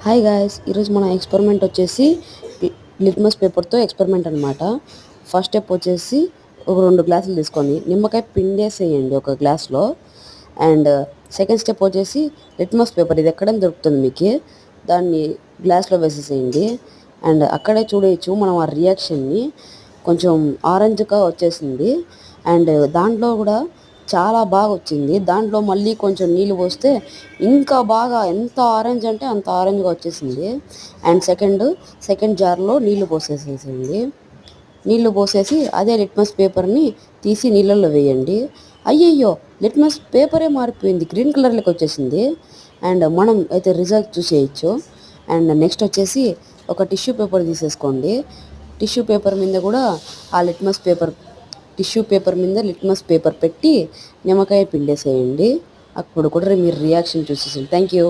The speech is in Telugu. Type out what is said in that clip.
హాయ్ గాయ్స్, ఈరోజు మన ఎక్స్పెరిమెంట్ వచ్చేసి లిట్మస్ పేపర్తో ఎక్స్పెరిమెంట్ అనమాట. ఫస్ట్ స్టెప్ వచ్చేసి ఒక 2 గ్లాసులు తీసుకొని నిమ్మకాయ పిండేసేయండి ఒక గ్లాస్లో. అండ్ సెకండ్ స్టెప్ వచ్చేసి లిట్మస్ పేపర్, ఇది ఎక్కడైనా దొరుకుతుంది మీకు, దాన్ని గ్లాస్లో వేసేసేయండి. అండ్ అక్కడే చూడవచ్చు మనం ఆ రియాక్షన్ని, కొంచెం ఆరెంజ్గా వచ్చేసింది. అండ్ దాంట్లో కూడా చాలా బాగా వచ్చింది. దాంట్లో మళ్ళీ కొంచెం నీళ్ళు పోస్తే ఇంకా బాగా, ఎంత ఆరెంజ్ అంటే అంత ఆరెంజ్గా వచ్చేసింది. అండ్ సెకండ్ జార్లో నీళ్లు పోసేసేసింది. నీళ్లు పోసేసి అదే లిట్మస్ పేపర్ని తీసి నీళ్ళల్లో వేయండి. అయ్యయ్యో, లిట్మస్ పేపరే మారిపోయింది, గ్రీన్ కలర్లోకి వచ్చేసింది. అండ్ మనం అయితే రిజల్ట్ చూసేయచ్చు. అండ్ నెక్స్ట్ వచ్చేసి ఒక టిష్యూ పేపర్ తీసేసుకోండి. టిష్యూ పేపర్ మీద కూడా ఆ టిష్యూ పేపర్ మీద లిట్మస్ పేపర్ పెట్టి నిమ్మకాయ పిండేసేయండి. అప్పుడు కూడా మీరు రియాక్షన్ చూసేసి. Thank you.